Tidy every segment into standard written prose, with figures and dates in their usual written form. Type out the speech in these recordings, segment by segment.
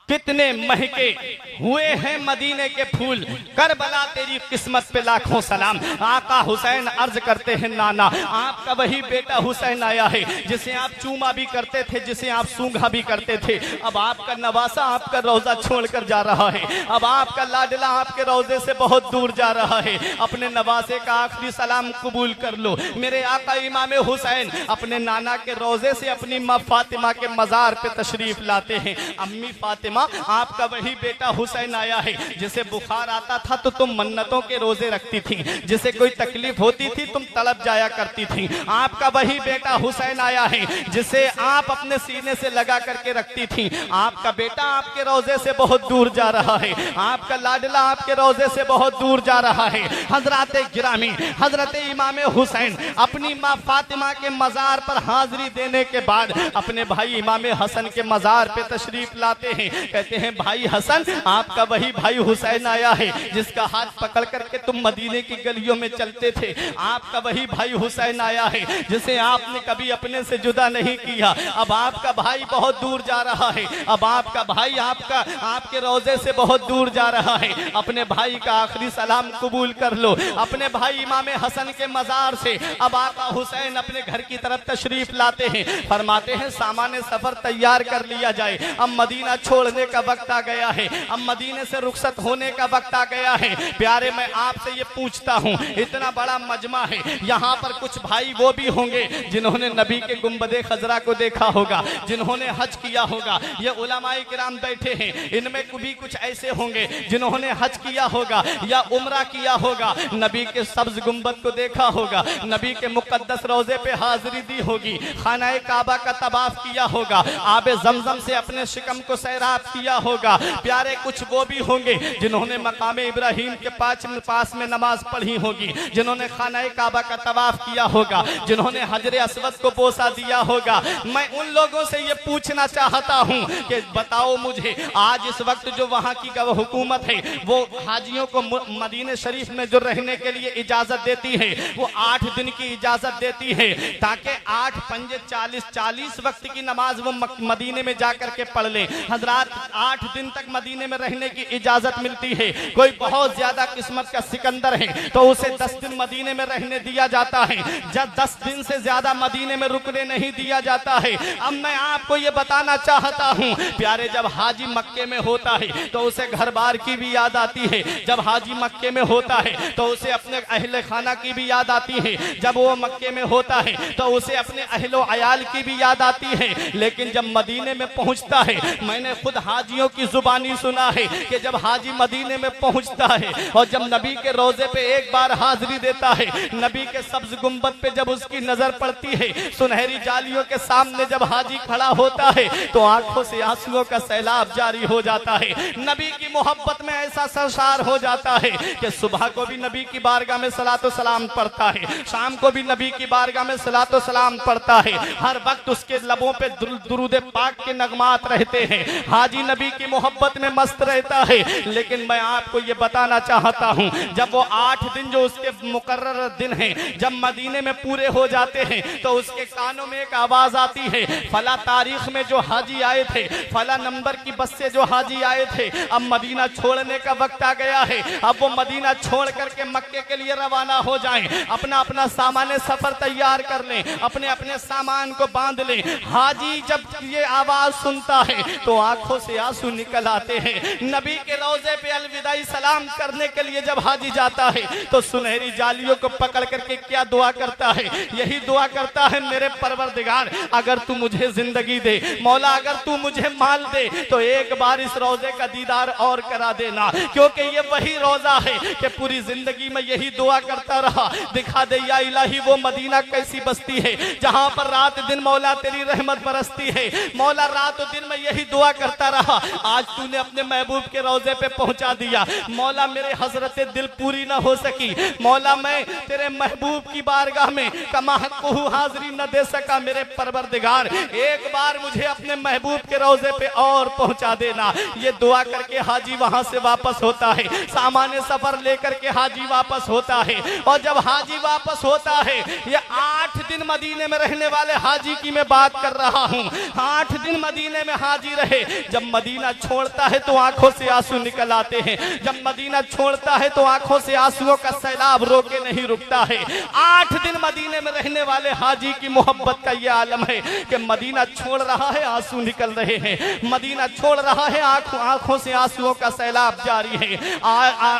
कितने महके हुए हैं मदीने के फूल, करबला तेरी किस्मत पे लाखों सलाम। आका हुसैन अर्ज करते हैं नाना, आपका वही बेटा हुसैन आया है जिसे आप चूमा भी करते थे, जिसे आप सूंघा भी करते थे। अब आपका नवासा आपका रोजा छोड़कर जा रहा है, अब आपका लाडला आपके रोजे से बहुत दूर जा रहा है। अपने नवासे का आखिरी सलाम कबूल कर लो। मेरे आका इमाम हुसैन अपने नाना के रोजे से अपनी माँ फातिमा के मजार पे तशरीफ लाते हैं। अम्मी फातिमा, आपका वही बेटा हुसैन आया है जिसे बुखार आता था तो तुम मन्नतों के रोजे रखती थी, जिसे कोई तकलीफ होती थी तुम तड़प जाया करती थी। आपका वही बेटा हुसैन आया है जिसे आप अपने सीने से लगा करके रखती थी। आपका बेटा आपके रोजे से बहुत दूर जा रहा है, आपका लाडला आपके रोजे से बहुत दूर जा रहा है। हजरत गिरामी हजरत इमाम हुसैन अपनी माँ फातिमा के मजार पर हाजिरी देने के बाद अपने भाई इमाम हसन के मजार पे तशरीफ लाते हैं। कहते हैं भाई हसन, आपका वही भाई हुसैन आया है जिसका हाथ पकड़ करके तुम मदीने की गलियों में चलते थे। आपका वही भाई हुसैन आया है जिसे आपने कभी अपने से जुदा नहीं किया। अब आपका भाई बहुत दूर जा रहा है, अब आपका भाई आपके रोजे से बहुत दूर जा रहा है। अपने भाई का आखिरी सलाम कबूल कर लो। अपने भाई इमाम हसन के मजार से अब आका हुसैन अपने घर की तरफ तशरीफ लाते हैं। फरमाते हैं सामान सफर तैयार कर लिया जाए, अब मदीना छोड़ने का वक्त आ गया है, अब मदीने से रुखसत होने का वक्त आ गया है। प्यारे, मैं आपसे ये पूछता हूँ, इतना बड़ा मजमा है, यहाँ पर कुछ भाई वो भी होंगे जिन्होंने नबी के गुंबदे खजरा को देखा होगा, जिन्होंने हज किया होगा। ये उलमाए किराम बैठे हैं, इनमें भी कुछ ऐसे होंगे जिन्होंने हज किया होगा या उम्रा किया होगा, नबी के सब्ज गुंबद को देखा होगा, नबी के मुकद्दस रोजे पे हाजिरी दी होगी, खानाए काबा का तवाफ किया होगा, आबे जमजम से अपने शिकम को सैराब किया होगा। प्यारे, कुछ वो भी होंगे जिन्होंने मकाम इब्राहिम के पास में नमाज पढ़ी होगी, जिन्होंने खानाए काबा का तवाफ किया होगा, जिन्होंने हजरे अस्वद को बोसा दिया होगा। मैं उन लोगों से ये पूछना चाहता हूँ कि बताओ मुझे, आज इस वक्त जो वहाँ की हुकूमत है वो हाजियों को मदीने शरीफ में जो रहने के लिए इजाजत देती है वो 8 दिन की इजाजत देती है, ताकि 8 पंजे 40 वक्त की नमाज वो मदीने में जाकर के पढ़ ले। हजरात, 8 दिन तक मदीने में रहने की इजाजत मिलती है। कोई बहुत ज्यादा किस्मत का सिकंदर है तो उसे 10 दिन मदीने में रहने दिया जाता है, जब 10 दिन से ज्यादा मदीने में रुकने नहीं दिया जाता है। अब मैं आपको ये बताना चाहता हूँ प्यारे, जब हाजी मक्के में होता है तो उसे घर बार की भी याद आती है, जब हाजी मक्के में होता है तो उसे अपने अहले खाना की भी याद आती है, जब वो मक्के में होता है तो उसे अपने अहलो अयाल की भी याद आती है। लेकिन जब मदीने में पहुंचता है, मैंने खुद हाजियों की जुबानी सुना है कि जब हाजी मदीने में पहुंचता है और जब नबी के रोजे पे एक बार हाजिरी देता है, नबी के सब्ज गुंबद पे जब उसकी नजर पड़ती है, सुनहरी जालियों के सामने जब हाजी खड़ा होता है तो आंखों से आंसुओं का सैलाब जारी हो जाता है। नबी की मोहब्बत में ऐसा सरसार हो जाता है कि सुबह को भी नबी की बारगाह में सलातो सलाम पढ़ता है, शाम को भी नबी की बारगाह में सलातो सलाम पढ़ता है। हर वक्त उसके लबों पे दुरूद पाक के नगमात रहते हैं। हाजी नबी की मोहब्बत में मस्त रहता है। लेकिन मैं आपको ये बताना चाहता हूँ, जब वो 8 दिन जो उसके मुकर्रर दिन हैं जब मदीने में पूरे हो जाते हैं तो उसके कानों में एक आवाज आती है, फला तारीख में जो हाजी आए थे, फला नंबर की बस से जो हाजी आए थे, अब मदीना छोड़ने का वक्त आ गया है, अब वो मदीना छोड़ करके मक्के के लिए रवाना हो जाएं, अपना अपना सामान सफर तैयार कर लें, अपने अपने सामान को बांध लें। हाजी जब ये आवाज सुनता है तो आंखों से आंसू निकल आते हैं। नबी के रोजे पे अलविदाई सलाम करने के लिए जब हाजी जाता है तो सुनहरी जालियों को पकड़ करके क्या दुआ करता है, यही दुआ करता है, मेरे परवरदिगार अगर तू मुझे जिंदगी दे, मौला अगर तू मुझे माल दे तो एक बार इस रोजे का दीदार और करा देना, क्योंकि ये वही रोजा है कि पूरी जिंदगी में यही दुआ करता रहा, दिखा दे या इलाही वो मदीना कैसी बस्ती है जहां पर रात दिन मौला तेरी रहमत बरसती है। मौला रात दिन में यही दुआ करता रहा, आज तूने अपने महबूब के रोजे पे पहुंचा दिया, मौला मेरे हजरत दिल पूरी ना हो सकी, मौला मैं तेरे महबूब की बारगाह में कमा हक़्क़ुहु हाजिरी न दे सका, मेरे परवरदिगार एक बार मुझे अपने महबूब के रोजे पे और पहुंचा देना। ये दुआ करके हाजी वहां से वापस होता है, सामान्य सफर लेकर के हाजी वापस होता है। और जब हाजी वापस होता है, ये 8 दिन मदीने में रहने वाले हाजी की मैं बात कर रहा हूँ, 8 दिन मदीने में हाजी रहे, जब मदीना छोड़ता है तो आंखों से आंसू निकल आते हैं, जब मदीना छोड़ता है तो आंखों से आंसुओं का सैलाब रोके नहीं रुकता है। 8 दिन मदीने में रहने वाले हाजी की मोहब्बत का ये आलम है कि मदीना छोड़ रहा है, आंसू निकल रहे हैं, मदीना छोड़ रहा है, आंखों से आंसुओं का सैलाब जारी है।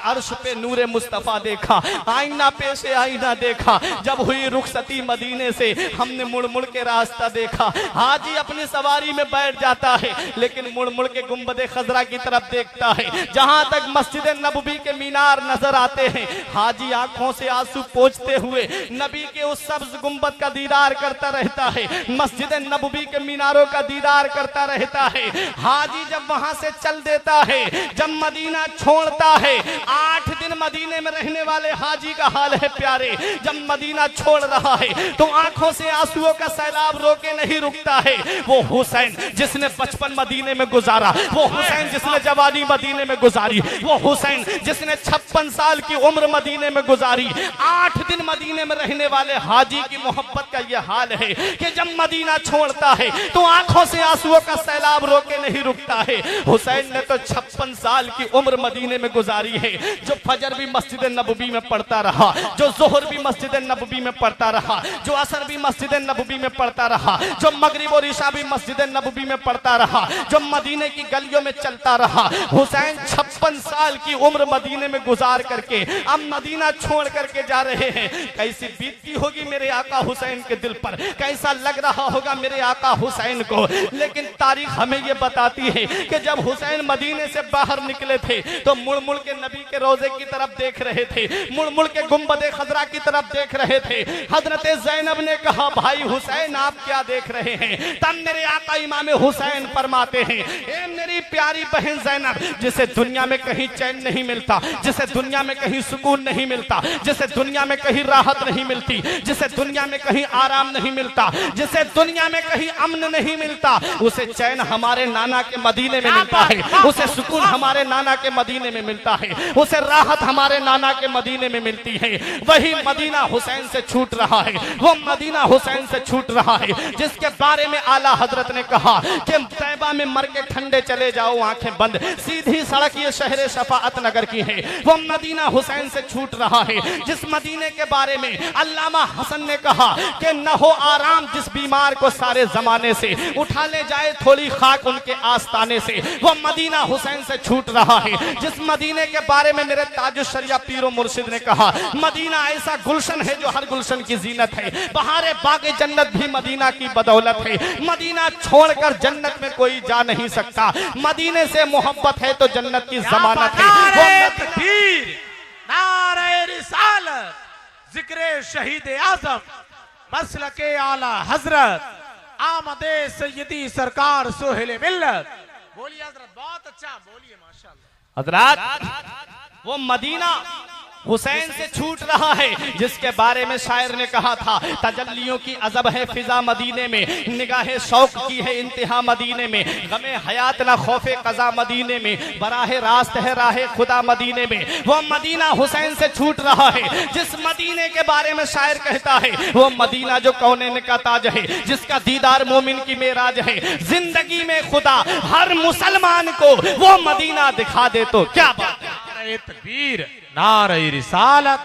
अर्श पे नूरे मुस्तफा देखा, आईना पे से आईना देखा, जब हुई रुखसती मदीने से हमने मुड़ मुड़ के रास्ता देखा। हाजी अपनी सवारी में बैठ जाता है लेकिन मुड़ मुड़ के गुंबदे खजरा की तरफ देखता है। जहां तक मस्जिद नबवी के मीनार नजर आते हैं, हाजी आंखों से आंसू पोंछते हुए नबी के उस सब्ज गुंबद का दीदार करता रहता है, मस्जिद नबवी के मीनारों का दीदार करता रहता है। हाजी जब वहां से चल देता है, जब मदीना छोड़ता है, 8 दिन मदीने में रहने वाले हाजी का हाल है प्यारे, जब मदीना छोड़ रहा है तो आंखों से आंसुओं का सैलाब रोके नहीं रुकता है। वो हुसैन जिसने बचपन मदीने में गुजारा, वो हुसैन जिसने जवानी मदीने में गुजारी, वो हुसैन जिसने 56 साल की उम्र मदीने में गुजारी, 8 दिन मदीने में रहने वाले हाजी की मोहब्बत का यह हाल है कि जब मदीना छोड़ता है तो आंखों से आंसुओं का सैलाब रोके नहीं रुकता है। हुसैन ने तो 56 साल की उम्र मदीने में गुजारी है, जो फजर भी मस्जिद नबवी में पढ़ता रहा, जो जोहर भी मस्जिद नबवी में पढ़ता रहा, जो असर भी मस्जिद नबवी में पढ़ता रहा, जो मगरिब और इशा भी मस्जिद नबवी में पढ़ता रहा, जो मदीने की गलियों में चलता रहा। हुसैन 56 साल की उम्र मदीने में गुजार करके अब मदीना छोड़ करके जा रहे हैं। कैसी बीतती होगी मेरे आका हुसैन के दिल पर, कैसा लग रहा होगा मेरे आका हुसैन को। लेकिन तारीख हमें ये बताती है कि जब हुसैन मदीने से बाहर निकले थे तो मुड़ मुड़ के नबी के रोजे की तरफ देख रहे थे, मुड़ मुड़ के गुंबदे खजरा की तरफ देख रहे थे। हजरत ज़ैनब ने कहा, भाई हुसैन आप क्या देख रहे हैं? तब मेरे आका इमाम हुसैन फरमाते हैं, ए मेरी प्यारी बहन ज़ैनब, जिसे दुनिया में कहीं चैन नहीं मिलता, जिसे दुनिया में कहीं सुकून नहीं मिलता, जिसे दुनिया में कहीं राहत नहीं मिलती, जिसे दुनिया में कहीं आराम नहीं मिलता, जिसे दुनिया में कहीं अमन नहीं मिलता, उसे चैन हमारे नाना के मदीने में मिलता है, उसे सुकून हमारे नाना के मदीने में मिलता है, उसे राहत हमारे नाना के मदीने में मिलती है। वही मदीना हुसैन से छूट रहा है, वो मदीना हुसैन से छूट रहा है जिसके बारे में आला हजरत ने कहा कि तैबा में मर के ठंडे चले जाओ आंखें बंद, सीधी सड़क ये शहर शफाअत नगर की है। वो मदीना हुसैन से छूट रहा है जिस मदीने के बारे में अल्लामा हसन ने कहा कि न हो आराम जिस बीमार को सारे जमाने से, उठा ले जाए थोड़ी खाक उनके आस्ताने से। वो मदीना हुसैन से छूट रहा है जिस मदीने के बारे में मेरे ताजुश शरिया पीरो मुर्शिद ने कहा, मदीना ऐसा गुलशन है जो हर गुलशन की जीनत है, बहारे बागे जन्नत भी मदीना की बदौलत है। मदीना छोड़कर जन्नत में कोई जा नहीं सकता, मदीने से मोहब्बत है तो जन्नत की जमानत है। नारे रिसालत, जिक्रे शहीद आजम, मसलके आला हजरत, आमदे सैयदी सरकार सोहेल मिल्लत। बोलिए हजरत, बहुत अच्छा बोलिए, माशाअल्लाह। हजरत वो मदीना हुसैन से छूट रहा है जिसके बारे में शायर ने कहा था, तजल्लियों की अजब है फिजा मदीने में, निगाहे शौक की है इंतहा मदीने में, गमे हयात ना खौफे कजा मदीने में, बराहे रास्त है राहे खुदा मदीने में। वो मदीना हुसैन से छूट रहा है जिस मदीने के बारे में शायर कहता है, वो मदीना जो कौनेन का ताज है, जिसका दीदार मोमिन की मेराज है। जिंदगी में खुदा हर मुसलमान को वो मदीना दिखा दे तो क्या बात है। नारे तकबीर, नारे रिसालत,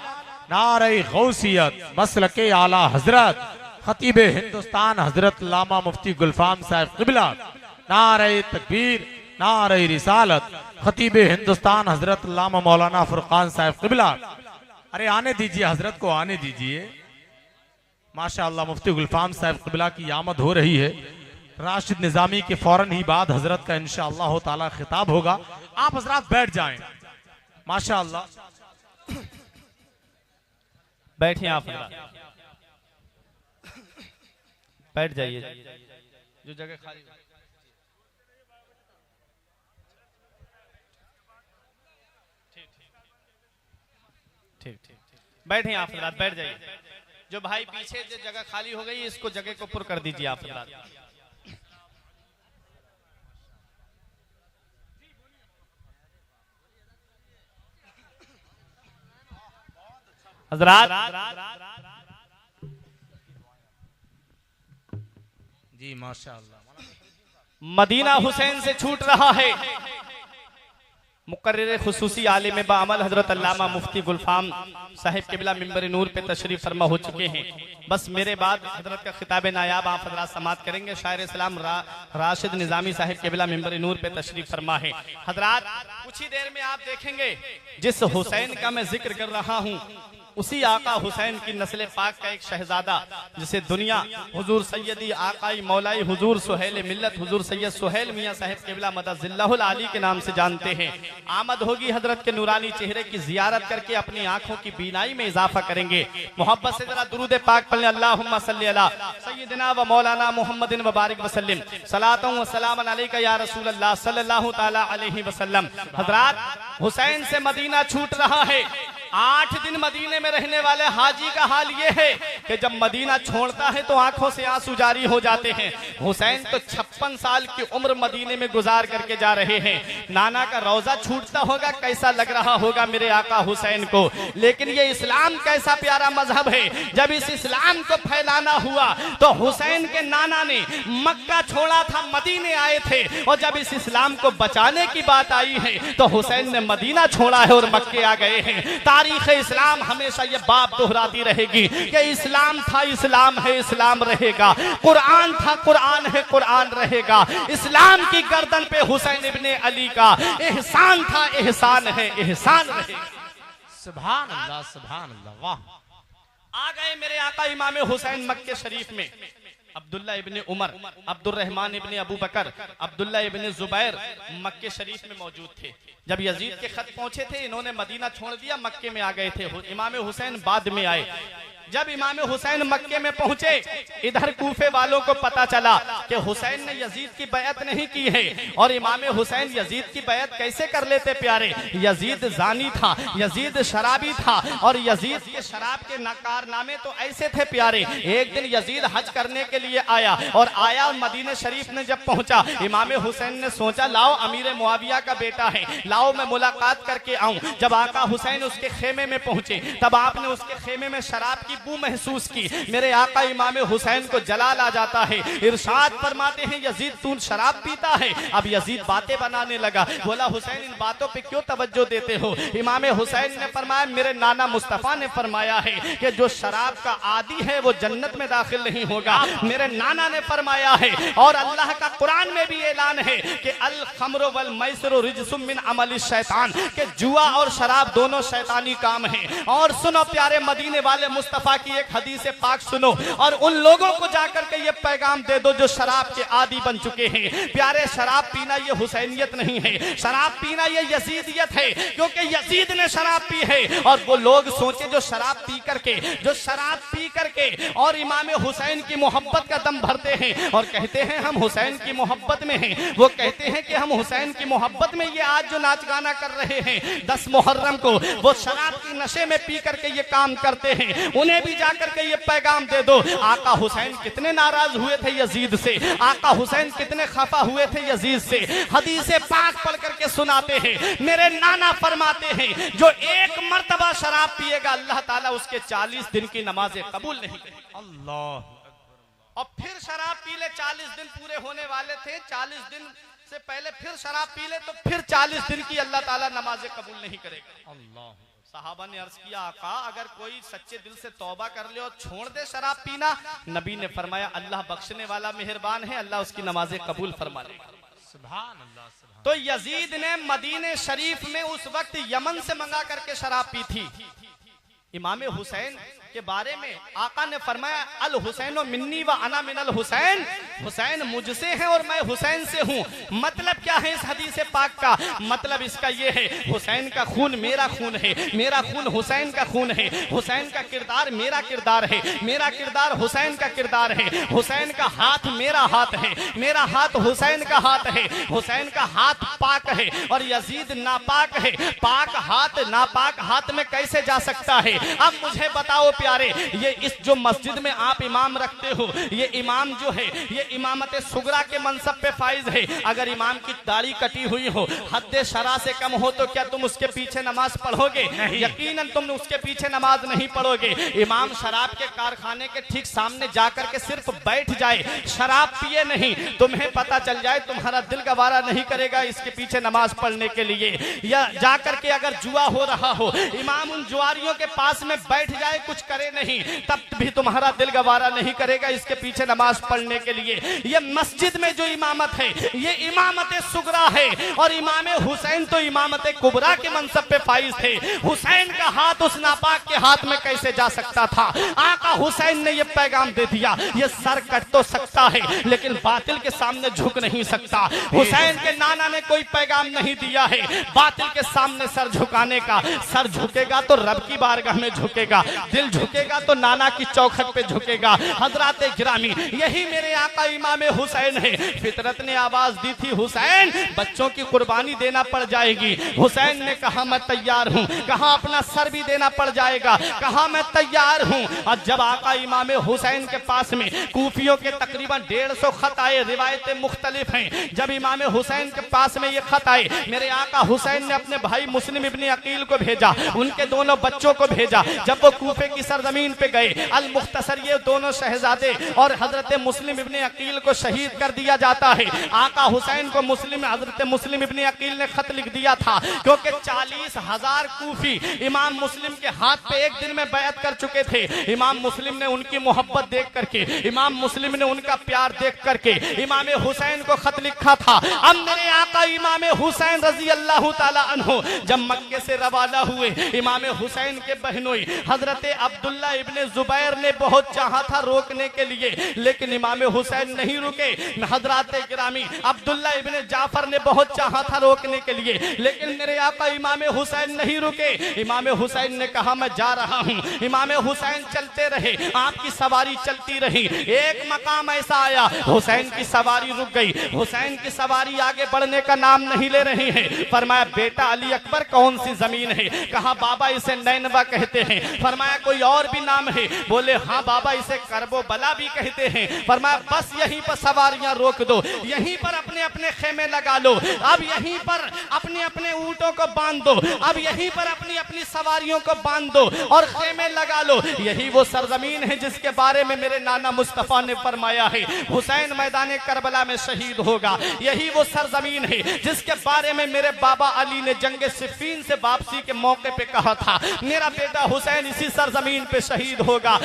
नारे गौसियत, मसलके आला हजरत, खतीब हिंदुस्तान हजरत लामा मुफ्ती गुलफाम साहब क़िबला। नारे तकबीर, नारे रिसालत, खतीब हिंदुस्तान हजरत लामा मौलाना फुरकान साहब क़िबला। अरे आने दीजिए हजरत को, आने दीजिए। माशाअल्लाह मुफ्ती गुलफाम साहब क़िबला की आमद हो रही है। राशिद निजामी के फौरन ही बाद हजरत का इंशाअल्लाह ताला खिताब होगा। आप हजरत बैठ जाएं। माशाअल्लाह बैठिए, आप बैठ जाइए जो जगह खाली। ठीक ठीक बैठिए आप बैठ जाइए। जो भाई पीछे जो जगह खाली हो गई इसको जगह को पुर कर दीजिए आप हजरात। जी माशाअल्लाह। मदीना हुसैन से छूट रहा है। मुकर्रिर खुसूसी आलिम बाअमल हजरत अल्लामा मुफ्ती गुलफाम साहिब किबला मिंबर नूर पे तशरीफ फरमा हो चुके हैं। बस मेरे बाद हजरत का खिताब नायाब आप हजरात समात करेंगे। शायर इस्लाम राशिद निजामी साहिब किबला मिंबर नूर पे तशरीफ फरमा है। हजरात कुछ ही देर में आप देखेंगे जिस हुसैन का मैं जिक्र कर रहा हूँ उसी आका हुसैन की नस्ल पाक का एक शहजादा जिसे दुनिया हुजूर सैयदी आकाई मौलाई हुजूर सुहेल मिल्लत हुजूर सैयद सुहेल मियां साहिब किबला मदजिल्लाहुल आली के नाम से जानते हैं। आमद होगी हजरत के नूरानी चेहरे की जियारत करके अपनी आंखों की बीनाई में इजाफा करेंगे। मोहब्बत से जरा दुरूद पाक पढ़ें। अल्लाहुम्मा सल्ली अला सय्यिदिना व मौलाना मुहम्मदिन व बारिक वसल्लिम सलातन व सलामन अलैका या रसूल अल्लाह सल्लल्लाहु तआला अलैहि वसल्लम। हजरात हुसैन से मदीना छूट रहा है। 8 दिन मदीने में रहने वाले हाजी का हाल ये है कि जब मदीना छोड़ता है तो आंखों से आंसू जारी हो जाते हैं। हुसैन तो 56 साल की उम्र मदीने में गुजार करके जा रहे हैं। नाना का रोजा छूटता होगा, कैसा लग रहा होगा मेरे आका हुसैन को। लेकिन ये इस्लाम कैसा प्यारा मजहब है। जब इस इस्लाम को फैलाना हुआ तो हुसैन के नाना ने मक्का छोड़ा था, मदीने आए थे। और जब इस इस्लाम को बचाने की बात आई है तो हुसैन ने मदीना छोड़ा है और मक्के आ गए हैं। तारीख इस्लाम हमेशा ये बात दोहराती रहेगी कि इस्लाम था, इस्लाम है, इस्लाम रहेगा। कुरान था, कुरान है, कुरान रहेगा। इस्लाम की गर्दन पे हुसैन इब्ने अली का एहसान था, एहसान है, एहसान रहेगा। सुभान अल्लाह, सुभान अल्लाह, वाह। आ गए मेरे आका इमाम हुसैन मक्के शरीफ में। अब्दुल्ला इब्ने उमर, अब्दुल रहमान इब्ने अबू बकर, अब्दुल्ला इब्ने जुबैर मक्के शरीफ में मौजूद थे। जब यजीद के खत पहुंचे थे इन्होंने मदीना छोड़ दिया, मक्के में आ गए थे। इमाम हुसैन बाद में आए। जब इमाम हुसैन मक्के में पहुंचे इधर कूफे वालों को पता चला कि हुसैन ने यजीद की बैअत नहीं की है। और इमाम हुसैन यजीद की बैअत कैसे कर लेते प्यारे। यजीद जानी था, यजीद शराबी था और यजीद के शराब के कारनामे तो ऐसे थे प्यारे। एक दिन यजीद हज करने के लिए आया और आया मदीने शरीफ में जब पहुंचा इमाम हुसैन ने सोचा लाओ अमीर मुआविया का बेटा है, लाओ मैं मुलाकात करके आऊं। जब आका हुसैन उसके खेमे में पहुंचे तब आपने उसके खेमे में शराब की बू महसूस की। मेरे आका इमाम हुसैन को जलाल आ जाता है। इरशाद फरमाते हैं यजीद तू शराब पीता है। अब यजीद बातें बनाने लगा। बोला हुसैन इन बातों पे क्यों तवज्जो देते हो। इमाम हुसैन ने फरमाया मेरे नाना मुस्तफा ने फरमाया है कि जो शराब का आदी है वो जन्नत में दाखिल नहीं होगा। मेरे नाना ने फरमाया है और अल्लाह का कुरान में भी ऐलान है कि अल खम्र वल मैसर रिजसुम मिन अमल शैतान, कि जुआ और शराब दोनों शैतानी काम है। और सुनो प्यारे मदीने वाले मुस्तफा की एक हदीस पाक सुनो और उन लोगों को जाकर के ये पैगाम दे दो जो शराब के आदी बन चुके हैं। प्यारे शराब पीना ये हुसैनियत नहीं है, शराब पीना ये यजीदियत है। क्योंकि यजीद ने शराब पी है। और वो लोग सोचे जो शराब पी करके और इमाम हुसैन की मोहब्बत का दम भरते हैं और कहते हैं हम हुसैन की मोहब्बत में हैं। वो कहते हैं कि हम हुसैन की मोहब्बत में ये आज जो नाच गाना कर रहे हैं 10 मुहर्रम को वो शराब की नशे में पी करके ये काम करते हैं। उन्हें भी जाकर के ये पैगाम दे दो। आका हुसैन कितने नाराज हुए थे यजीद से, आका हुसैन कितने खफा हुए थे यजीद से। हदीस पाक पढ़ करके सुनाते हैं मेरे नाना फरमाते हैं जो एक मर्तबा शराब पिएगा अल्लाह ताला उसके 40 दिन की नमाजें कबूल नहीं करेगा। अल्लाह। और फिर शराब पी ले, 40 दिन पूरे होने वाले थे, 40 दिन से पहले फिर शराब पी ले तो फिर 40 दिन की अल्लाह ताला नमाजें कबूल नहीं करेगा। अल्लाह। साहबा ने अर्ज किया आका अगर कोई सच्चे दिल से तौबा कर ले और छोड़ दे शराब पीना, नबी ने फरमाया अल्लाह बख्शने वाला मेहरबान है, अल्लाह उसकी नमाजें कबूल फरमा लेगा। सुभान अल्लाह, सुभान। तो यजीद ने मदीने शरीफ में उस वक्त यमन से मंगा करके शराब पी थी। इमाम हुसैन के बारे में आका ने फरमाया अल हुसैन मिन्नी व अना मिनल हुसैन, हुसैन मुझसे है और मैं हुसैन से हूँ। मतलब क्या है इस हदीस पाक का? मतलब इसका ये है हुसैन का खून मेरा खून है, मेरा खून हुसैन का खून है, हुसैन का किरदार मेरा किरदार है, मेरा किरदार हुसैन का किरदार है, हुसैन का हाथ मेरा हाथ है, मेरा हाथ हुसैन का हाथ है, हुसैन का हाथ पाक है और यजीद नापाक है। पाक हाथ नापाक हाथ में कैसे जा सकता है? अब मुझे बताओ प्यारे, ये इस जो मस्जिद में आप इमाम रखते हो, ये इमाम जो है ये इमामत सुगरा के मनसब पे फाइज है। अगर इमाम की दाढ़ी कटी हुई हो, हद शरा से कम हो, तो क्या तुम उसके पीछे नमाज पढ़ोगे? यकीनन तुम उसके पीछे नमाज नहीं पढ़ोगे। इमाम शराब के कारखाने के ठीक सामने जाकर के सिर्फ बैठ जाए, शराब पिए नहीं, तुम्हें पता चल जाए, तुम्हारा दिल गवारा नहीं करेगा इसके पीछे नमाज पढ़ने के लिए। या जाकर के अगर जुआ हो रहा हो, इमाम उन जुआरियों के पास में बैठ जाए, कुछ करे नहीं, तब भी तुम्हारा दिल गवारा नहीं करेगा इसके पीछे नमाज पढ़ने के लिए। ये मस्जिद में जो इमामत है ये इमामत सुगरा है, और इमाम हुसैन तो इमामत कुबरा के मनसब पे फाइज थे। हुसैन का हाथ उस नापाक के हाथ में कैसे जा सकता था? आका हुसैन ने ये पैगाम दे दिया, ये सर कट तो सकता है लेकिन बातिल के सामने झुक नहीं सकता। हुसैन के नाना ने कोई पैगाम नहीं दिया है बातिल के सामने सर झुकाने का। सर झुकेगा तो रब की बारगाह में झुकेगा, दिल झुकेगा तो नाना की चौखट पे झुकेगा। हजरात गिरामी, यही मेरे आका इमाम हुसैन है। फितरत ने आवाज दी थी, हुसैन बच्चों की कुर्बानी देना पड़ जाएगी। हुसैन ने कहा मैं तैयार हूँ, कहा अपना सर भी देना पड़ जाएगा, कहा मैं तैयार हूँ। और जब आका इमाम हुसैन के पास में कूफियों के तकरीबन 150 खत आए, रिवायतें मुख्तलिफ हैं। जब इमाम हुसैन के पास में ये खत आए, मेरे आका हुसैन ने अपने भाई मुस्लिम इब्ने अकील को भेजा, उनके दोनों बच्चों को भेजा। जब वो कूफे की सरजमीन पे गए, अल मुख्तसर ये दोनों शहजादे और हजरत मुस्लिम इब्ने अकील को शहीद कर दिया जाता है। आका हुसैन को हजरत मुस्लिम इब्ने अकील ने खत लिख दिया था, क्योंकि 40,000 कूफी इमाम मुस्लिम के हाथ पे एक दिन में बैत कर चुके थे। इमाम मुस्लिम ने उनकी मोहब्बत देख करके, इमाम मुस्लिम ने उनका प्यार देख करके इमाम हुसैन को खत लिखा था। अब मेरे आका इमाम हुसैन रजी अल्लाह ताला अन्हु जब मक्के से रवाना हुए, इमाम हुसैन के बहनोई हजरत अब्दुल्ला इब्ने जुबैर ने बहुत चाहा था रोकने के लिए, लेकिन इमाम हुसैन नहीं रुके। हजरात गिरामी अब्दुल्ला इब्ने जाफर ने बहुत चाहा था रोकने के लिए, लेकिन मेरे आका इमाम हुसैन नहीं रुके। इमाम हुसैन ने कहा मैं जा रहा हूँ। इमाम हुसैन चलते रहे, आपकी सवारी चलती रही। एक मकाम ऐसा आया, हुसैन की सवारी रुक गई। हुसैन की सवारी आगे बढ़ने का नाम नहीं ले रही है। फरमाया बेटा अली अकबर कौन सी जमीन है? कहा बाबा इसे नैनवा कहते हैं। फरमाया कोई और भी नाम है? बोले हाँ बाबा इसे करबो बला भी कहते हैं। फरमाया बस यहीं पर सवारियां रोक दो, यहीं पर अपने अपने खेमे लगा लो, अब यहीं पर अपने अपने ऊंटों को बांध दो, अब यहीं पर अपनी अपनी सवारियों को बांध दो और खेमे लगा लो। यही वो सरजमीन है जिसके बारे में मेरे नाना मुस्तफा ने फरमाया है हुसैन मैदान करबला में शहीद होगा। यही वो सरजमीन है जिसके बारे में मेरे बाबा अली ने जंग सिफ़ीन से वापसी के मौके पे कहा था मेरा बेटा हुसैन इसी सरजमीन पे शहीद होगा।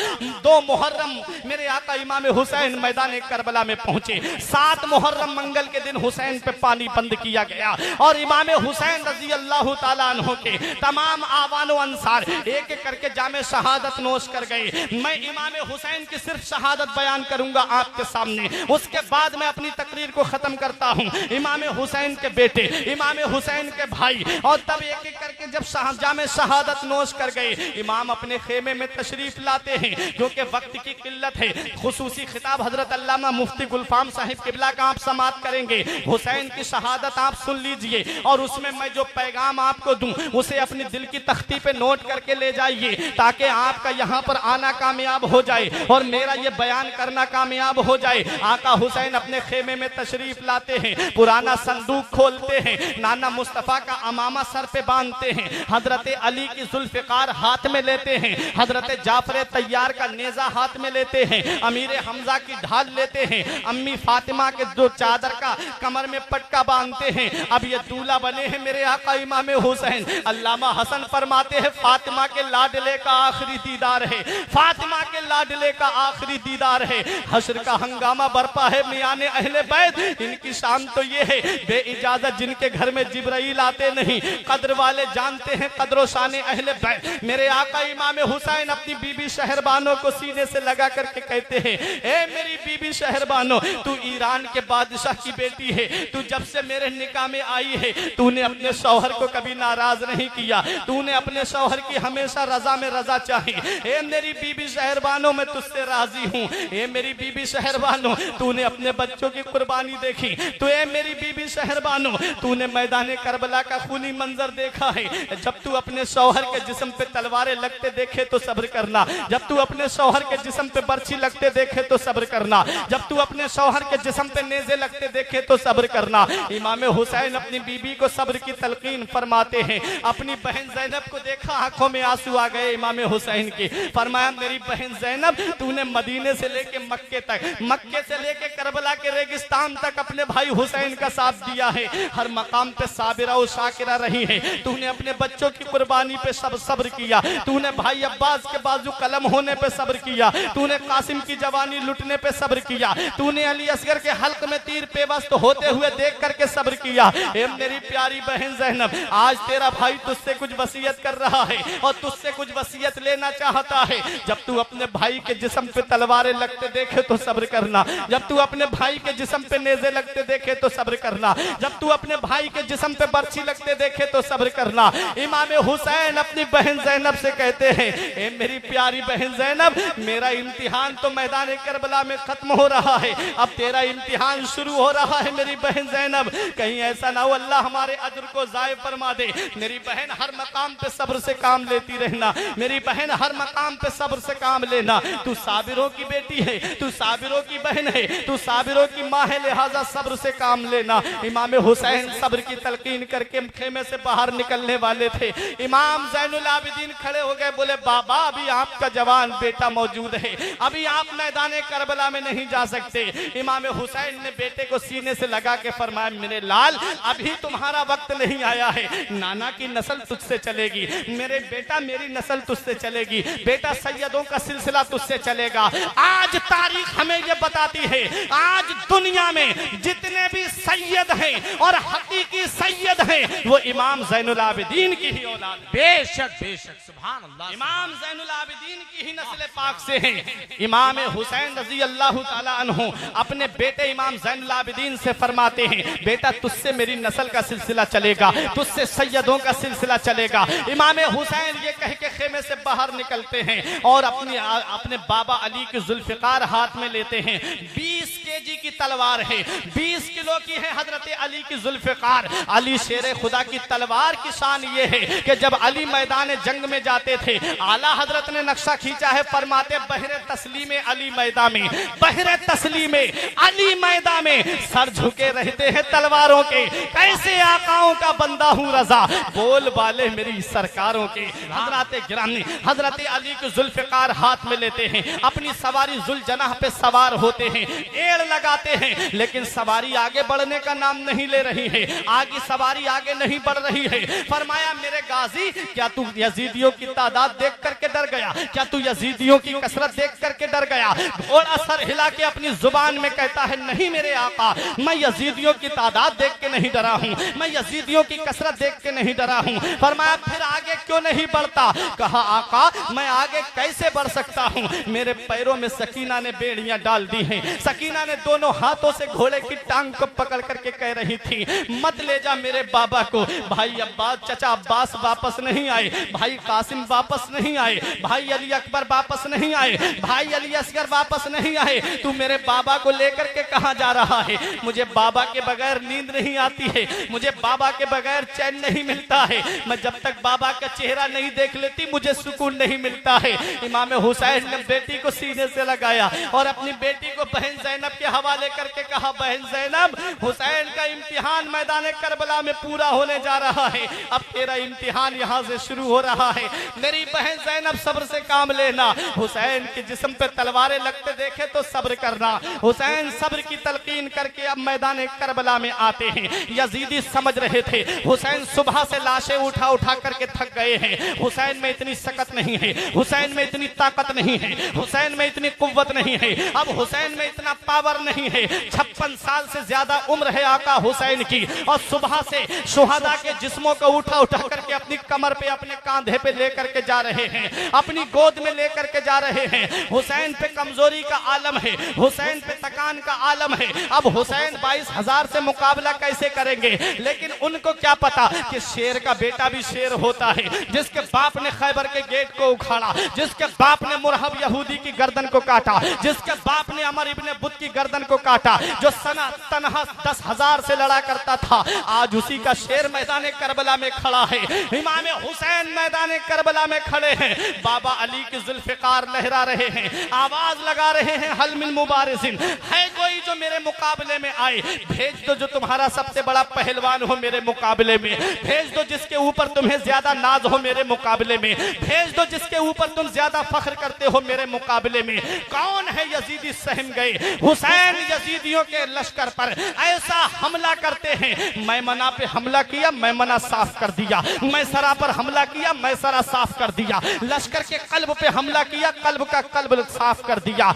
2 मुहर्रम मेरे आका इमाम हुसैन मैदान करबला में पहुंचे। 7 मुहर्रम मंगल के दिन हुसैन पे पानी बंद किया गया और इमाम हुसैन रजी अल्लाह ताला अन्हु के तमाम आवानो अंसार एक एक करके जामे शहादत नोश कर गए। मैं इमाम हुसैन की सिर्फ शहादत बयान करूंगा आपके सामने, उसके बाद मैं अपनी तकरीर को खत्म करता हूं। इमाम हुसैन के बेटे, इमाम हुसैन के भाई, और तब एक एक करके जब जामे शहादत नोश कर गए, इमाम अपने खेमे में तशरीफ लाते हैं क्योंकि वक्त की किल्लत है। खुसूसी खिताब हजरत अल्लामा मुफ्ती गुलफाम साहिब किबला का आप समाअत करेंगे। हुसैन की शहादत आप सुन लीजिए और उसमें मैं जो पैगाम आपको दूं उसे अपनी दिल की तख्ती पे नोट करके ले जाइए ताकि आपका यहाँ पर आना कामयाब हो जाए और मेरा ये बयान करना कामयाब हो जाए। आका हुसैन अपने खेमे में तशरीफ लाते हैं, पुराना संदूक खोलते हैं, नाना मुस्तफा का अमामा सर पे बांधते हैं, हजरत अली की जुल्फिकार हाथ में लेते हैं, हजरत जाफर तैयार का नेजा हाथ में लेते हैं, अमीर हमजा की ढाल लेते हैं, अम्मी फातिमा के जो चादर का कमर में पटका बांधते हैं। अब ये दूल्हा बने हैं मेरे आका इमाम हुसैन। अल्लामा हसन फरमाते हैं फातिमा के लाडले का आखिरी दीदार है, फातिमा के लाडले का आखिरी दीदार है। हश्र का हंगामा बरपा है मियाने अहले बैत, इनकी शान तो ये है बे इजाजत जिनके घर में जिब्राइल आते नहीं। कद्र वाले जानते हैं कद्र शान अहले बैत। मेरे आका इमाम हुसैन अपनी बीबी शहरबानो को सीने से लगा करके कहते हैं ए मेरी बीबी शहरबानो, तू ईरान के बादशाह की बेटी है, तू जब से मेरे निकाह में आई है तूने अपने शौहर को कभी नाराज नहीं किया, तूने अपने शौहर की हमेशा रजा में रजा चाही। ए मेरी बीबी शहरबानो मैं तुझसे राजी हूँ। ए मेरी बीबी शहरबानो तूने अपने बच्चों की कुर्बानी देखी, तो ए मेरी बीबी शहरबानो तूने मैदान करबला का खूनी मंजर देखा है। जब तू अपने शौहर के जिस्म पे तलवारें लगते देखे तो सब्र करना, जब तू अपने शौहर के जिस्म पे बर्छी लगते देखे तो सब्र करना, जब तू अपने शौहर के जिस्म पे नेज़े लगते देखे तो सब्र करना। इमाम हुसैन अपनी बीबी को सब्र की तलकीन फरमाते हैं। अपनी बहन ज़ैनब को देखा, आंखों में आंसू आ गए इमाम हुसैन के। फरमाया मेरी बहन ज़ैनब, तूने मदीने से लेके मक्के तक, मक्के से लेके करबला के रेगिस्तान तक अपने भाई हुसैन का साथ दिया है। हर मकाम पे साबिरा और शाकिरा रही है। तूने अपने बच्चों की कुर्बानी पे सब्र किया, तूने भाई अब्बास के बाजू कलम होने पे सब्र किया, तूने कासिम की जवानी लुटने पे सब्र किया, तूने अली असगर के हल्क में तीर पेवस्त होते हुए देख करके सब्र किया। ए मेरी प्यारी बहन ज़ैनब, आज तेरा भाई तुझसे कुछ वसीयत कर रहा है और तुझसे कुछ वसीयत लेना चाहता है। जब तू अपने भाई के जिस्म पे तलवारें लगते देखे तो सब्र करना, जब तू अपने भाई के जिस्म पे नेज़े लगते देखे तो सब्र करना, जब तू अपने भाई के जिस्म पे बर्छी लगते देखे तो सब्र करना। इमाम हुसैन अपनी बहन ज़ैनब से कहते हैं, ए मेरी प्यारी बहन ज़ैनब, मेरा इम्तिहान तो मैदान करबला में खत्म हो रहा है, अब तेरा इम्तिहान शुरू हो रहा है मेरी बहन ज़ैनब। कहीं ऐसा ना हो अल्लाह हमारे अज्र को ज़ाय फरमा दे। मेरी बहन हर मकाम पे सब्र से काम लेती रहना, मेरी बहन हर मकाम पे सब्र से काम लेना। तू साबिरों की बेटी है, तू साबिरों की बहन है, तू साबिरों की माँ है, लिहाजा सब्र से काम लेना। इमाम हुसैन सब्र की तलकीन करके खेमे से बाहर निकलने वाले थे। इमाम ज़ैनुल आबिदीन खड़े हो गए, बोले बाबा अभी आपका जवान बेटा मौजूद है, अभी आप मैदान करबला में नहीं जा सकते। इमाम हुसैन ने बेटे को सीने से लगा के फरमाया, मेरे लाल अभी तुम्हारा वक्त नहीं आया है, नाना की नस्ल तुझसे चलेगी, मेरे बेटा मेरी नस्ल तुझसे चलेगी, बेटा सैयदों का सिलसिला तुझसे चलेगा। आज तारीख हमें ये बताती है, आज दुनिया में जितने भी सैयद हैं और हकीकी सैयद हैं वो इमाम ज़ैनुल आबिदीन की ही औलाद है। बेशक बेशक, सुभान अल्लाह। इमाम ज़ैनुल आबिदीन की ही नस्ल पाक से हैं। इमाम हुसैन रज़ी अल्लाह ताला अन्हु अपने बेटे इमाम ज़ैनुल आबिदीन से फरमाते हैं, बेटा तुझसे मेरी नस्ल का सिलसिला चलेगा, तुझसे सैयदों का सिलसिला चलेगा। इमाम हुसैन ये कह के खेमे से बाहर निकलते हैं और अपने बाबा अली की जुल्फ़िकार हाथ में लेते हैं। 20 केजी की तलवार है, 20 किलो की है हजरत अली की जुल्फ़िकार। अली शेर खुदा की तलवार की शान ये है कि जब अली मैदान जंग में जाते थे, आला हजरत ने नक्शा खींचा है, फरमाते बहरे तस्लीम अली मैदान में, बहरे तस्लीम अली मैदान में सर झुके रहते हैं तलवारों के। कैसे आकाओं का बंदा हूँ रजा, बोल वाले मेरी सरकारों के। हजरत गिरामी हजरत अली की जुल्फ़िकार हाथ में लेते हैं, अपनी सवारी जुलजनाह पे सवार होते हैं, एड़ लगाते हैं, लेकिन सवारी आगे बढ़ने का नाम नहीं ले रही है, आगे सवारी आगे नहीं बढ़ रही है। फरमाया मेरे गाजी, क्या तू यजीदियों की तादाद देख करके डर गया, क्या तू यजीदियों की कसरत देख करके डर गया? घोड़ा सर हिला के अपनी जुबान में कहता है, नहीं मेरे आका, मैं यजीदियों की तादाद देख के नहीं डरा हूँ, मैं यजीदियों की कसरत देख के नहीं डरा हूँ। फरमाया फिर आगे क्यों नहीं बढ़ता? कहा आका मैं आगे कैसे बढ़ सकता हूँ, मेरे पैरों में सकीना ने बेड़ियां डाल दी हैं। सकीना ने दोनों हाथों से घोड़े की टांग को पकड़ करके कह रही थी, मत ले जा मेरे बाबा को। भाई अब्बास, चचा अब्बास वापस नहीं आए, भाई कासिम वापस नहीं आए, भाई अली अकबर वापस नहीं आए, भाई अली असगर वापस नहीं आए, तू मेरे बाबा को लेकर के कहाँ जा रहा है? मुझे बाबा के बगैर नींद नहीं आती है, मुझे बाबा के बगैर चैन नहीं मिलता है, मैं जब तक बाबा का चेहरा नहीं देख लेती मुझे सुकून नहीं मिलता है। इमाम हुसैन ने बेटी को सीने से लगाया और अपनी बेटी को बहन ज़ैनब के हवाले करके कहा, बहन ज़ैनब, हुसैन का इम्तिहान मैदान करबला में पूरा होने जा रहा है, अब तेरा इम्तिहान यहाँ से शुरू हो रहा है। मेरी बहन ज़ैनब सब्र से काम लेना, हुसैन के जिस्म पे तलवारें लगते देखे तो सब्र करना। हुसैन सब्र की तलकीन करके अब मैदान करबला में आते हैं। यजीदी समझ रहे थे हुसैन सुबह से लाशें उठा उठा करके थक गए हैं, हुसैन में इतनी सकत नहीं है, हुसैन में इतनी ताकत नहीं है, हुसैन में इतनी कुव्वत नहीं है, अब हुसैन में इतना पावर नहीं है। 56 साल से ज्यादा उम्र है आका हुसैन की और सुबह से शुहदा के जिस्मों को उठा उठा करके अपनी कमर पे, अपने कांधे पे लेकर के जा रहे हैं, अपनी गोद में लेकर के जा रहे हैं। हुसैन पे कमजोरी का आलम है, हुसैन पे तकान का आलम है। अब हुसैन 22,000 से मुकाबला कैसे करेंगे? लेकिन उनको क्या पता कि शेर का बेटा भी शेर होता है। जिसके बाप ने खैबर के गेट को उखाड़ा, जिसके बाप ने मुरहब यहूदी की गर्दन को काटा, जिसके बाप ने अमर इब्ने बुत की गर्दन गर्दन को काटा, जो सना तनहा 10,000 से लड़ा करता था, आज उसी का शेर मैदान करबला में खड़ा है। इमाम हुसैन मैदान करबला में खड़े हैं, बाबा अली की जुल्फ़िकार लहरा रहे हैं, आवाज लगा रहे हैं, हल मिन मुबारिसिन, है कोई जो मेरे मुकाबले में आए, भेज दो जो तुम्हारा सबसे बड़ा पहलवान हो मेरे मुकाबले में, भेज दो जिसके ऊपर तुम्हें ज्यादा नाज हो मेरे मुकाबले में, भेज दो जिसके ऊपर तुम ज्यादा फख्र करते हो मेरे मुकाबले में। कौन है? यजीदी सहम गए। हुसैन यजीदियों के लश्कर पर ऐसा हमला करते हैं, मैमना पे हमला किया, मैमना साफ कर दिया, मैसरा पर हमला किया, मैसरा साफ कर दिया, लश्कर के कल्ब पे हमला किया, कल्ब का कल्ब साफ कर दिया,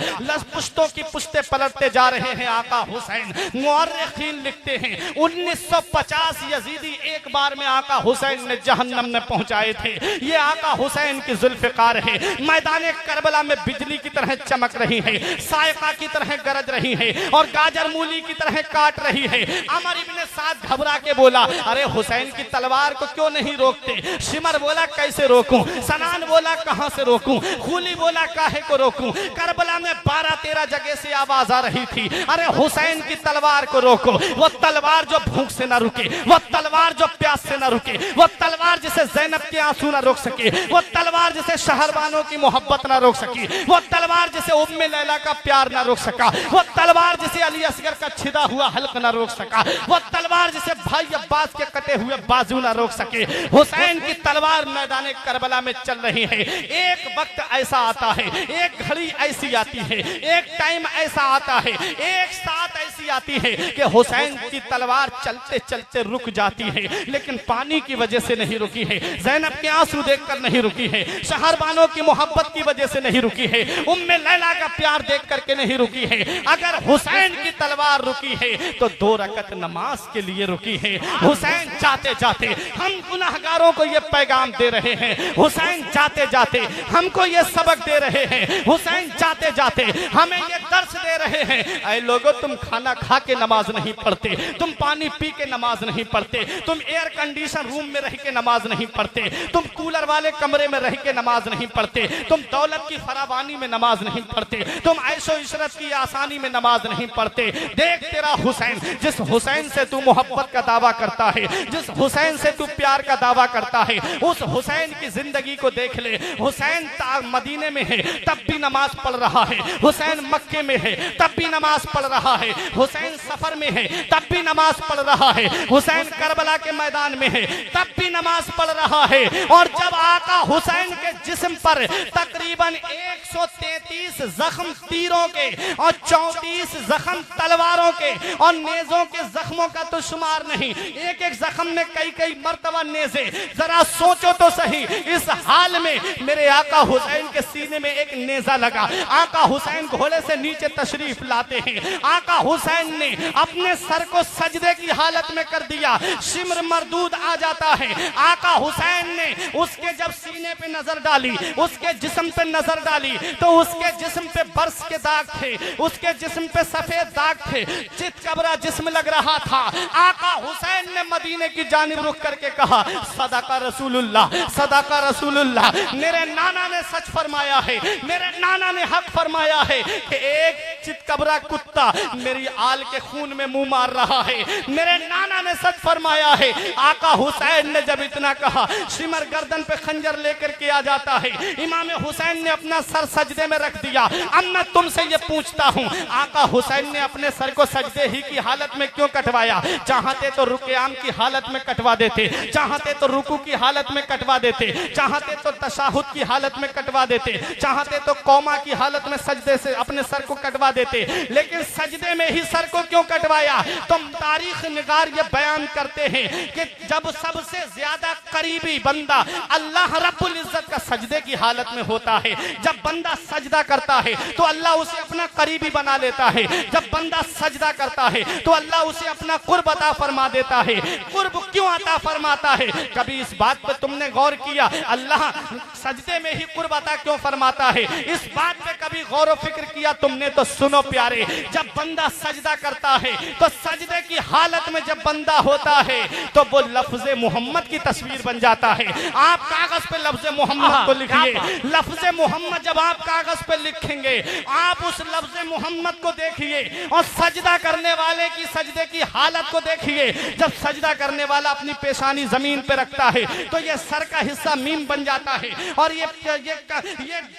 पुश्तों की पुश्ते पलटते जा रहे हैं आका हुसैन। मुअर्रिखीन लिखते हैं 1950 यजीदी एक बार में आका हुसैन ने जहन्नम में पहुंचाए थे। ये आका हुसैन की जुल्फ़िकार है, मैदान करबला में बिजली की तरह चमक रही है, सायका की तरह गरज रही है और गाजर मूली की तरह काट रही है। अमर इब्ने साद घबरा के बोला, अरे हुसैन की तलवार को क्यों नहीं रोकते? शिमर बोला, कैसे रोकूं? सनान बोला, कहां से रोकूं? खूली बोला, काहे को रोकूं? करबला में 12-13 जगह से आवाज आ रही थी, अरे हुसैन की तलवार को रोको। वो तलवार जो भूख से ना रुके, वो तलवार जो प्यास से ना रुके, वो तलवार जिसे ज़ैनब के आंसू ना रोक सके, वो तलवार जिसे शहरबानों की मोहब्बत ना रोक सकी, वो तलवार जिसे उम्मे लैला का प्यार ना रोक सका, वो तलवार जिसे अली असगर का छिदा हुआ हल्क ना रोक सका, वो तलवार जिसे भाई अब्बास के कटे हुए बाजू ना रोक सके। हुसैन की तलवार मैदान करबला में चल रही है। एक वक्त ऐसा आता है, एक घड़ी ऐसी आती है, एक टाइम ऐसा आता है, एक साथ ऐसी आती है कि हुसैन की तलवार चलते चलते रुक जाती है, लेकिन पानी की वजह से नहीं रुकी है, ज़ैनब के आंसू देखकर नहीं रुकी है, शहरबानों की मोहब्बत की वजह से नहीं रुकी है, उम्मे लैला का प्यार देख करके नहीं रुकी है। अगर हुसैन की तलवार रुकी है तो 2 रकत नमाज के लिए रुकी है। हुसैन जाते जाते हम गुनाहगारों को ये पैगाम दे रहे हैं, हुसैन जाते जाते हमको ये सबक दे रहे हैं, हुसैन जाते जाते हमें ये दर्श दे रहे हैं। ऐ लोगों, तुम खाना खा के नमाज नहीं पढ़ते, तुम पानी पी के नमाज नहीं पढ़ते, तुम एयर कंडीशन रूम में रह के नमाज नहीं पढ़ते, तुम कूलर वाले कमरे में रह के नमाज नहीं पढ़ते, तुम दौलत की फरावानी में नमाज नहीं पढ़ते, तुम ऐशो इशरत की आसानी में नमाज नहीं पढ़ते। देख तेरा हुसैन, जिस हुसैन से तू मोहब्बत का दावा करता है, जिस हुसैन से तू प्यार का दावा करता है, उस हुसैन की जिंदगी को देख ले। हुसैन मदीने में है तब भी नमाज पढ़ रहा है, हुसैन मक्के में है तब भी नमाज पढ़ रहा है, हुसैन सफर में है तब भी नमाज पढ़ रहा है, हुसैन करबला के मैदान में है तब भी नमाज पढ़ रहा है। और जब आका हुसैन के जिस्म पर तकरीबन 133 जख्म तीरों के और 34 जख्म तलवारों के और नेजों के जख्मों का तो शुमार नहीं, एक एक जख्म में कई कई मर्तबा नेजे। जरा सोचो तो सही, इस हाल में मेरे आका हुसैन के सीने में एक नेजा लगा। आका हुसैन घोड़े से नीचे तशरीफ लाते हैं, आका हुसैन ने अपने सर को सजदे की हालत में कर दिया, शिम्र मरदूद आ जाता है। आका हुसैन ने उसके जब सीने पे नजर डाली, उसके जिस्म पे नजर डाली, तो उसके जिस्म पे बर्स के दाग थे, उसके जिस्म पे सफेद दाग थे, चितकबरा जिस्म लग रहा था। आका हुसैन ने मदीने की जानिब रुख करके कहा, सदाका रसूलुल्लाह, सदाका रसूलुल्लाह। मेरे नाना ने सच फरमाया है, मेरे नाना ने हक फरमाया है कि एक चितकबरा कुत्ता मेरी आल के खून में मुंह मार रहा है। मेरे नाना ने सच फरमाया है। आका हुसैन ने जब इतना कहा, सिमर गर्दन पे खंजर लेकर के आ जाता है। इमाम हुसैन ने अपना सर सजदे में रख दिया। अब मैं तुमसे ये पूछता हूँ, आका हुसैन ने अपने सर को सजदे ही की हालत में क्यों कटवाया? चाहते तो रुकयाम की हालत में कटवा देते, चाहते तो रुकू की हालत में कटवा देते, चाहते तो तशाहुद की हालत में कटवा देते, चाहते तो कौमा की हालत में सजदे से अपने सर को कटवा देते, लेकिन सजदे में ही सर को क्यों कटवाया? तो तारीख निगार ये बयान करते हैं कि जब सबसे ज्यादा करीबी बंदा अल्लाह रब्बुल इज्जत का सजदे की हालत में होता है, जब बंदा सजदा करता है तो अल्लाह उसे अपना करीबी बना लेता है। जब बंदा सजदा करता है तो अल्लाह उसे अपना कुर्ब अता फरमा देता है। कुर्ब क्यों अता फरमाता है? कभी इस बात पर तुमने गौर किया? अल्लाह सजदे में ही कुर्ब अता क्यों फरमाता है? इस बात पे कभी गौर व फिक्र किया तुमने? तो सुनो प्यारे, जब बंदा सजदा करता है तो सजदे की हालत में जब बंदा होता है तो वो लफ्ज़े मोहम्मद की तस्वीर बन जाता है। आप कागज पे लफ्ज़े मोहम्मद को लिखिए। लफ्ज़े मोहम्मद जब आप कागज पे लिखेंगे, आप उस लफ्ज़े मोहम्मद को देखिए और सजदा करने वाले की सजदे की हालत को देखिए। जब सजदा करने वाला अपनी पेशानी जमीन पे रखता है तो ये सर का हिस्सा मीम बन जाता है, और ये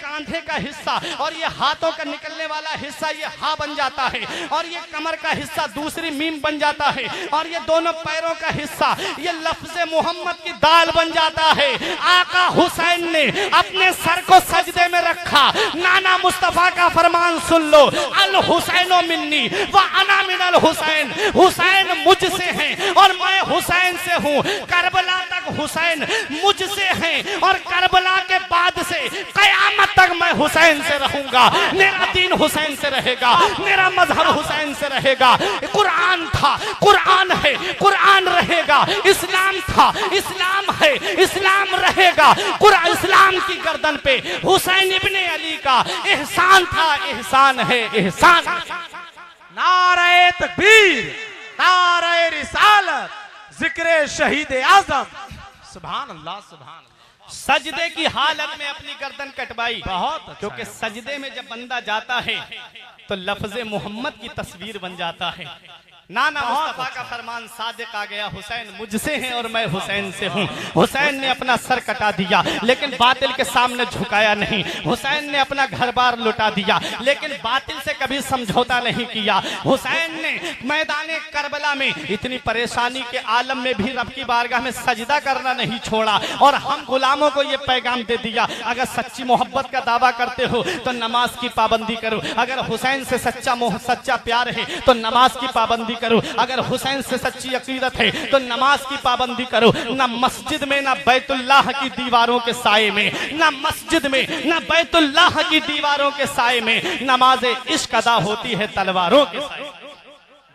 कांधे का हिस्सा और ये हाथों का निकलने वाला हिस्सा ये हा बन जाता है, और ये कमर का हिस्सा दूसरी मीम बन जाता है, और ये दोनों पैरों का हिस्सा ये लफ्ज़े मोहम्मद की दाल बन जाता है। आका हुसैन ने अपने सर को सजदे में रखा। नाना मुस्तफा का फरमान सुन लो, अल हुसैनो मिन्नी व अना मिनल हुसैन। हुसैन मुझसे हैं और मैं हुसैन से हूँ। करबला तक हुसैन मुझसे हैं और करबला के बाद से कयामत तक मैं हुसैन से रहूंगा। मेरा दीन हुसैन से रहेगा, मेरा मजहब हुसैन से रहेगा। कुरान था, कुरान है, कुरान रहेगा। इस्लाम था, इस्लाम है, इस्लाम रहेगा। कुरान इस्लाम की गर्दन पे हुसैन इब्ने अली का एहसान था, एहसान है, एहसान। नारे तकबीर, नारे रिसालत, जिक्र शहीद आजम। सुभान अल्लाह, सुभान अल्लाह। सजदे की हालत में अपनी गर्दन कटवाई। बहुत अच्छा क्योंकि सजदे में जब बंदा जाता है तो लफ्ज़े मोहम्मद की तस्वीर बन जाता है। नाना मुस्तफा का फरमान सादिक आ गया, हुसैन मुझसे हैं और मैं हुसैन से हूँ। हुसैन ने अपना सर कटा दिया लेकिन बातिल के सामने झुकाया नहीं। हुसैन ने अपना घर बार लुटा दिया लेकिन बातिल से कभी समझौता नहीं किया। हुसैन ने मैदान करबला में इतनी परेशानी के आलम में भी रब की बारगाह में सजदा करना नहीं छोड़ा और हम गुलामों को ये पैगाम दे दिया, अगर सच्ची मोहब्बत का दावा करते हो तो नमाज की पाबंदी करो। अगर हुसैन से सच्चा प्यार है तो नमाज की पाबंदी करो। अगर हुसैन से सच्ची अकीदत है तो नमाज की पाबंदी करो। ना मस्जिद में, ना बैतुल्लाह की दीवारों के साए में, ना मस्जिद में, ना बैतुल्लाह की दीवारों के साए में नमाज इश्क अदा होती है तलवारों के साए।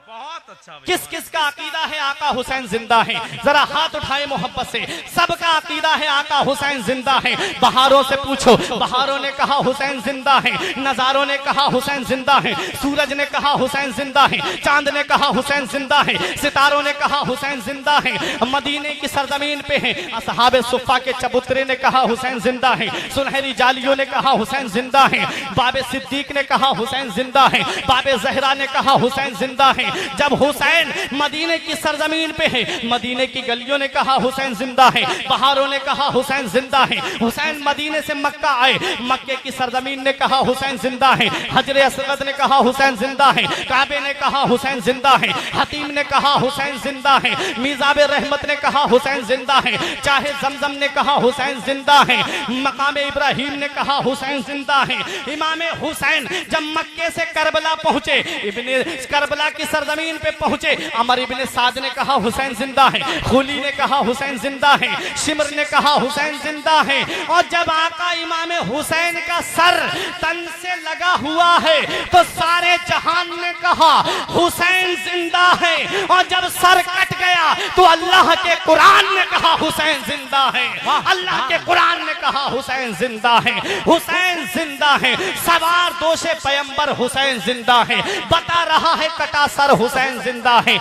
बहुत अच्छा। किस किस का अकीदा है आका हुसैन जिंदा है? जरा हाथ उठाए मोहब्बत से। सबका अकीदा है आका हुसैन जिंदा है। बहारों से पूछो, बहारों ने कहा हुसैन जिंदा है, नजारों ने कहा हुसैन जिंदा है, सूरज ने कहा हुसैन जिंदा है, चांद ने कहा हुसैन जिंदा है, सितारों ने कहा हुसैन जिंदा है। मदीने की सरजमीन पे है असहाबे सुफ़ा के चबूतरे ने कहा हुसैन जिंदा है, सुनहरी जालियों ने कहा हुसैन जिंदा है, बाबे सिद्दीक ने कहा हुसैन जिंदा है, बाबे जहरा ने कहा हुसैन जिंदा है। जब हुसैन मदीने की सरजमीन पे है, मदीने की गलियों ने कहा हुसैन जिंदा है, बहारों ने कहा हुसैन जिंदा है। हुसैन मदीने से मक्का आए, मक्के की सरजमीन ने कहा हुसैन जिंदा है, हजरे असवद ने कहा हुसैन जिंदा है, काबे ने कहा हुसैन जिंदा है, हतीम ने कहा हुसैन जिंदा है, मीज़ाबे रहमत ने कहा हुसैन जिंदा है, चाहे जमजम ने कहा हुसैन जिंदा है, मकाम इब्राहिम ने कहा हुसैन जिंदा है। इमाम हुसैन जब मक्के से करबला पहुंचे, इब्ने करबला की सरजमीन पे पहुंचे, अमर इब्ने साद ने कहा हुसैन जिंदा है, खुली ने कहा हुसैन जिंदा है, शिमर ने कहा हुसैन जिंदा है। और जब आका इमाम हुसैन का सर तन से लगा हुआ है तो सारे जहान ने कहा हुसैन जिंदा है, और जब सर कट गया तो अल्लाह के कुरान ने कहा हुसैन जिंदा है, अल्लाह के कुरान ने कहा हुसैन जिंदा है। हुसैन जिंदा है, सवार दोषे पैगंबर हुसैन जिंदा है, बता रहा है कटा सर हुसैन जिंदा है,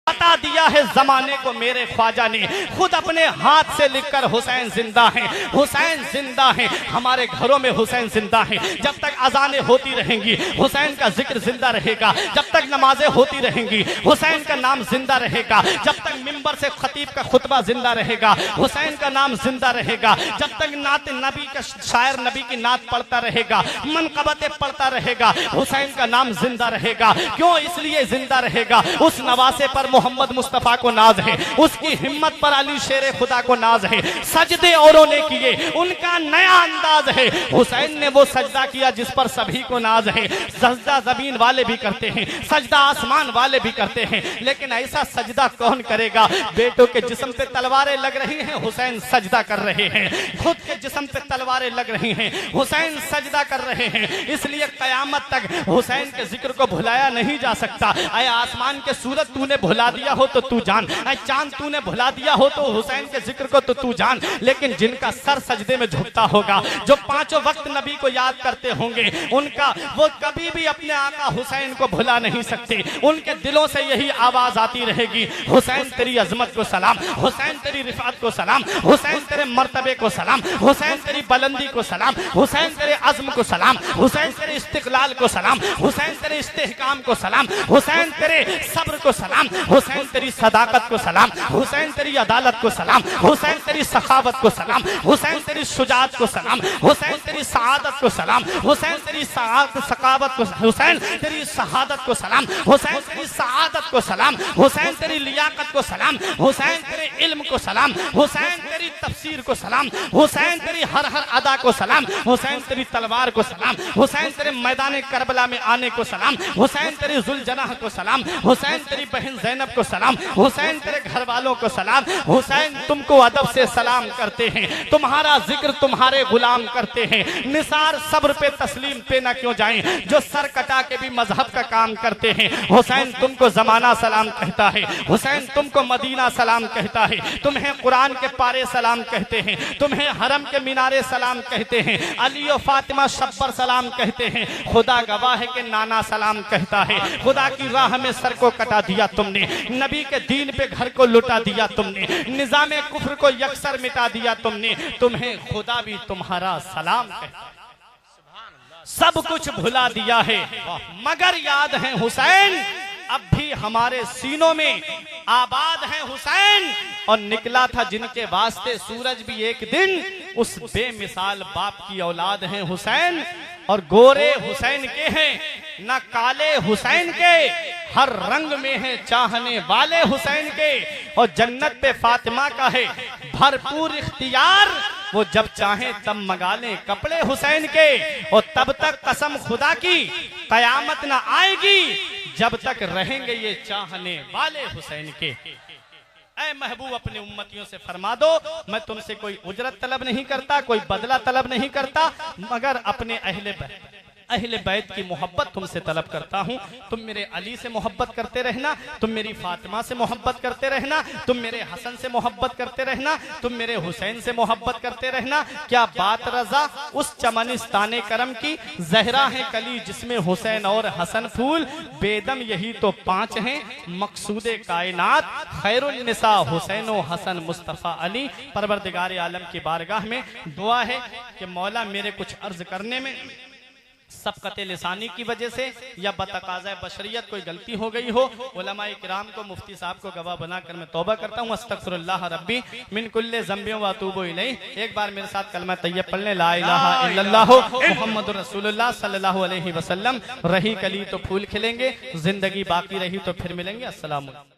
बता दिया है जमाने को मेरे ख्वाजा ने, खुद अपने हाथ से लिखकर हुसैन जिंदा है, हुसैन जिंदा है। हमारे घरों में हुसैन जिंदा है। जब तक अजानें होती रहेंगी हुसैन का जिक्र जिंदा रहेगा, जब तक नमाजें होती रहेंगी हुसैन का नाम जिंदा रहेगा, जब तक मिंबर से खतीब का खुतबा जिंदा रहेगा हुसैन का नाम जिंदा रहेगा, जब तक नात नबी का शायर नबी की नात पढ़ता रहेगा, मनकबतें पढ़ता रहेगा, हुसैन का नाम जिंदा रहेगा। क्यों? इसलिए जिंदा रहेगा, उस नवासे पर मोहम्मद मुस्तफा को नाज है, उसकी हिम्मत पर अली शेर खुदा को नाज है। सजदे औरों ने किए, उनका नया अंदाज है। हुसैन ने वो सजदा किया जिस पर सभी को नाज है। सजदा जमीन वाले भी करते हैं, सजदा आसमान वाले भी करते हैं, लेकिन ऐसा सजदा कौन करेगा? बेटों के जिस्म पे तलवारें लग रही हैं, हुसैन सजदा कर रहे हैं। खुद के जिस्म पे तलवारें लग रही हैं, हुसैन सजदा कर रहे हैं। इसलिए कयामत तक हुसैन के जिक्र को भुलाया नहीं जा सकता। आया आसमान के सूरज तूने भुला दिया दिया हो तो तू जान, चांद तूने भुला दिया हो तो हुसैन के जिक्र को तो तू जान। लेकिन जिनका सर सजदे में झुकता होगा, जो पांचों वक्त नबी को याद करते होंगे, उनका वो कभी भी अपने आका हुसैन को भुला नहीं सकते। उनके दिलों से यही आवाज आती रहेगी, हुसैन तेरी अजमत को सलाम, हुसैन तेरी रिफात को सलाम, हुसैन तेरे मर्तबे को सलाम, हुसैन तेरी बुलंदी को सलाम, हुसैन तेरे अज़्म को सलाम, हुसैन तेरे इस्तिक़लाल को सलाम, हुसैन तेरे इस्तेहकाम को सलाम, हुसैन तेरे सब्र को सलाम, हुसैन तेरी सदाकत को सलाम, हुसैन तेरी अदालत को सलाम, हुसैन तेरी सखावत को सलाम, हुसैन तेरी शुजाअत को सलाम, हुसैन तेरी सआदत को सलाम, हुसैन तेरी सखावत को, हुसैन तेरी शहादत को सलाम, हुसैन तेरी सआदत को सलाम, हुसैन तेरी लियाकत को सलाम, हुसैन तेरे इल्म को सलाम, हुसैन तेरी तफसीर को सलाम, हुसैन तेरी हर हर अदा को सलाम, हुसैन तेरी तलवार को सलाम, हुसैन तेरे मैदान करबला में आने को सलाम, हुसैन तेरी जुलजनाह को सलाम, हुसैन तेरी बहन ज़ैनब को सलाम, हुसैन तेरे घर वालों को सलाम। हुसैन तुमको अदब से सलाम करते हैं, तुम्हारा जिक्र तुम्हारे गुलाम करते हैं। निसार सब्र पे तस्लीम पे ना क्यों जाएं, जो सर कटा के भी मजहब का काम करते हैं। हुसैन तुमको जमाना सलाम कहता है, हुसैन तुमको मदीना सलाम कहता है, तुम्हें कुरान के पारे सलाम कहते हैं, तुम्हें हरम के मीनारे सलाम कहते हैं, अली और फातिमा शब्बर सलाम कहते हैं। खुदा गवाह है कि नाना सलाम कहता है। खुदा की राह में सर को कटा दिया तुमने, नबी के दीन पे घर को लुटा दिया तुमने, निजामे कुफ्र को यकसर मिटा दिया तुमने, तुम्हें खुदा भी तुम्हारा सलाम कहता है। सब कुछ भुला दिया है मगर याद है हुसैन, अब भी हमारे सीनों में आबाद है हुसैन। और निकला था जिनके वास्ते सूरज भी एक दिन, उस बेमिसाल बाप की औलाद है हुसैन। और गोरे हुसैन के हैं न काले हुसैन के, हर रंग में है चाहने वाले हुसैन के। और जन्नत पे फातिमा का है भरपूर इख्तियार, वो जब चाहे तब मंगा लें कपड़े हुसैन के। और तब तक कसम खुदा की कयामत न आएगी जब तक रहेंगे ये चाहने वाले हुसैन के। ऐ महबूब अपने उम्मतियों से फरमा दो, मैं तुमसे कोई उजरत तलब नहीं करता, कोई बदला तलब नहीं करता, मगर अपने अहले बैत की मोहब्बत तुमसे तलब करता हूँ। तुम मेरे अली से मोहब्बत करते रहना, तुम मेरी फातिमा से मोहब्बत करते रहना, तुम मेरे हसन से मोहब्बत करते रहना, तुम मेरे हुसैन से मोहब्बत करते रहना। क्या बात रजा उस चमनिस्ताने करम की, जहरा है कली जिसमें हुसैन और हसन फूल, बेदम यही तो पांच हैं मकसूदे कायनात, खैरुन निसा हुसैन व हसन मुस्तफ़ा अली। परवरदिगार आलम की बारगाह में दुआ है कि मौला मेरे कुछ अर्ज करने में सबकते लिसानी की वजह से या बतकाज़ा बशरियत कोई गलती हो गई हो, उलमाए किराम को मुफ्ती साहब को गवाह बनाकर मैं तौबा करता हूँ। अस्तगफिरुल्लाह रब्बी मिन कुल्ले ज़ंबियों व अतूबु इलैह। एक बार मेरे साथ कलमा तैयब पढ़ लें, ला इलाहा इल्लल्लाह मुहम्मदुर रसूलुल्लाह सल्लल्लाहु अलैहि वसल्लम। रही कली तो फूल खिलेंगे, जिंदगी बाकी रही तो फिर मिलेंगे। अस्सलाम वालेकुम।